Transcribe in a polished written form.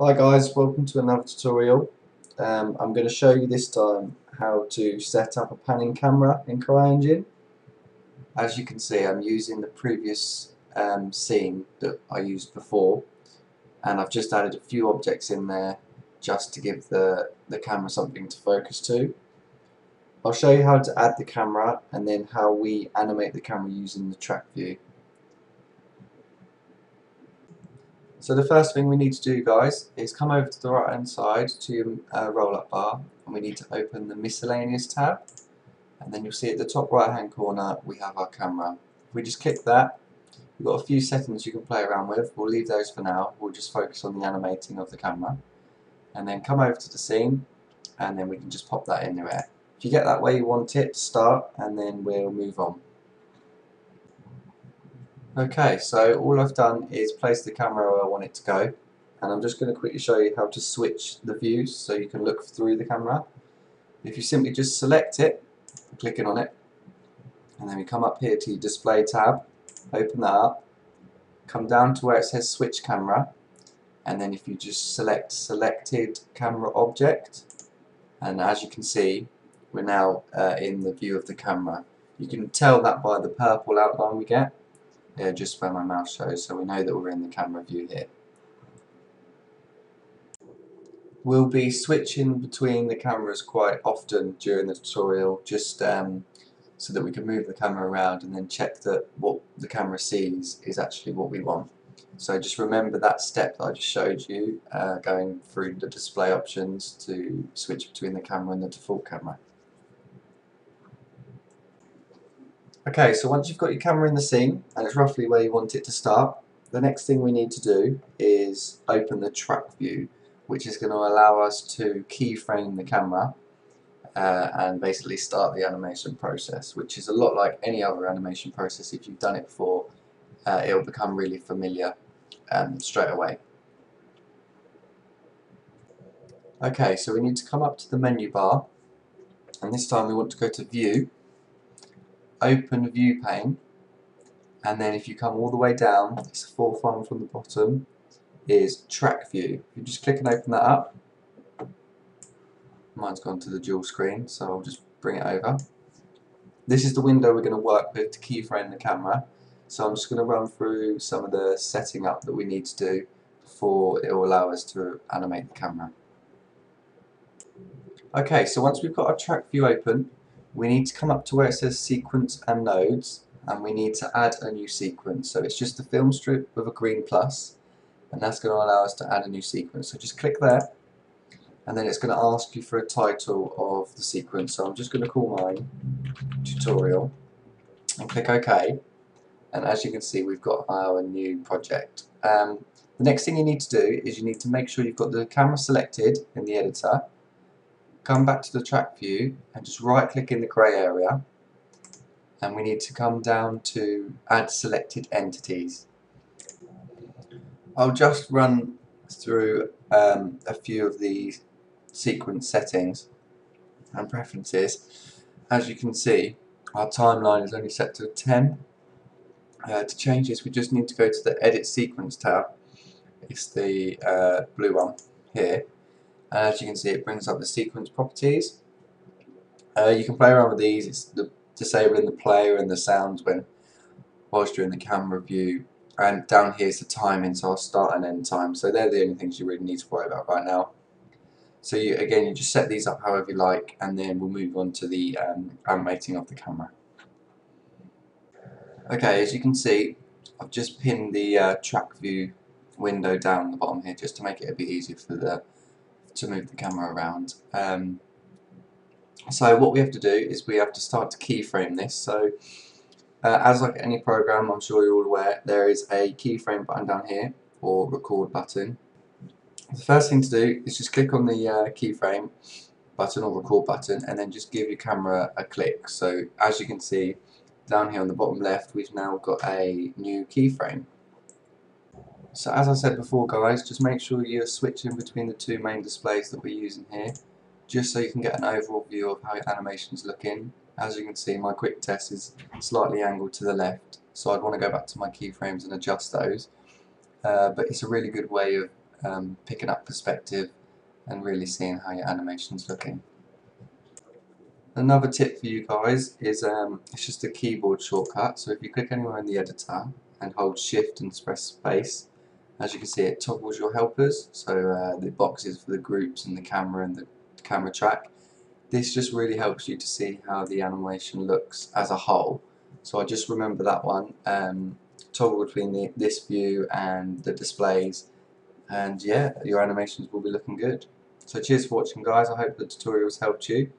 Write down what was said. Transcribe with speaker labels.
Speaker 1: Hi guys, welcome to another tutorial. I'm going to show you this time how to set up a panning camera in CryEngine. As you can see, I'm using the previous scene that I used before, and I've just added a few objects in there just to give the camera something to focus to. I'll show you how to add the camera and then how we animate the camera using the track view. So the first thing we need to do, guys, is come over to the right hand side to your roll up bar, and we need to open the miscellaneous tab, and then you'll see at the top right hand corner we have our camera. If we just click that, we've got a few settings you can play around with. We'll leave those for now. We'll just focus on the animating of the camera, and then come over to the scene, and then we can just pop that in there. If you get that where you want it, start, and then we'll move on. Okay, so all I've done is place the camera where I want it to go, and I'm just going to quickly show you how to switch the views so you can look through the camera. If you simply just select it, clicking on it, and then we come up here to your display tab, open that up, come down to where it says switch camera, and then if you just select selected camera object, and as you can see we're now in the view of the camera. You can tell that by the purple outline we get. Just where my mouse shows, so we know that we're in the camera view here. We'll be switching between the cameras quite often during the tutorial, just so that we can move the camera around and then check that what the camera sees is actually what we want. So just remember that step that I just showed you, going through the display options to switch between the camera and the default camera. Okay, so once you've got your camera in the scene and it's roughly where you want it to start, the next thing we need to do is open the track view, which is going to allow us to keyframe the camera and basically start the animation process, which is a lot like any other animation process. If you've done it before, it'll become really familiar straight away. Okay, so we need to come up to the menu bar, and this time we want to go to View, Open View Pane, and then if you come all the way down, it's the fourth one from the bottom, is Track View. If you just click and open that up, mine's gone to the dual screen, so I'll just bring it over. This is the window we're going to work with to keyframe the camera, so I'm just going to run through some of the setting up that we need to do before it will allow us to animate the camera. Okay, so once we've got our track view open, we need to come up to where it says sequence and nodes, and we need to add a new sequence. So it's just a film strip with a green plus, and that's going to allow us to add a new sequence. So just click there, and then it's going to ask you for a title of the sequence. So I'm just going to call mine tutorial, and click OK, and as you can see we've got our new project. The next thing you need to do is you need to make sure you've got the camera selected in the editor. Come back to the track view and just right click in the grey area, and we need to come down to add selected entities. I'll just run through a few of the sequence settings and preferences. As you can see, our timeline is only set to 10. To change this, we just need to go to the Edit Sequence tab. It's the blue one here. And as you can see, it brings up the sequence properties. You can play around with these. It's disabling the player and the sounds whilst you're in the camera view. And down here is the timing, so I'll start and end time. So they're the only things you really need to worry about right now. So again, you just set these up however you like, and then we'll move on to the animating of the camera. Okay, as you can see, I've just pinned the track view window down the bottom here just to make it a bit easier to move the camera around. So what we have to do is we have to start to keyframe this. So as like any program, I'm sure you're all aware, there is a keyframe button down here, or record button. The first thing to do is just click on the keyframe button or record button, and then just give your camera a click. So as you can see down here on the bottom left, we've now got a new keyframe. So as I said before, guys, just make sure you're switching between the two main displays that we're using here, just so you can get an overall view of how your animation's looking. As you can see, my quick test is slightly angled to the left, so I'd want to go back to my keyframes and adjust those. But it's a really good way of picking up perspective and really seeing how your animation's looking. Another tip for you guys is it's just a keyboard shortcut. So if you click anywhere in the editor and hold shift and press space, as you can see it toggles your helpers, so the boxes for the groups and the camera track. This just really helps you to see how the animation looks as a whole. So I just remember that one, toggle between this view and the displays, and yeah, your animations will be looking good. So cheers for watching guys, I hope the tutorials helped you.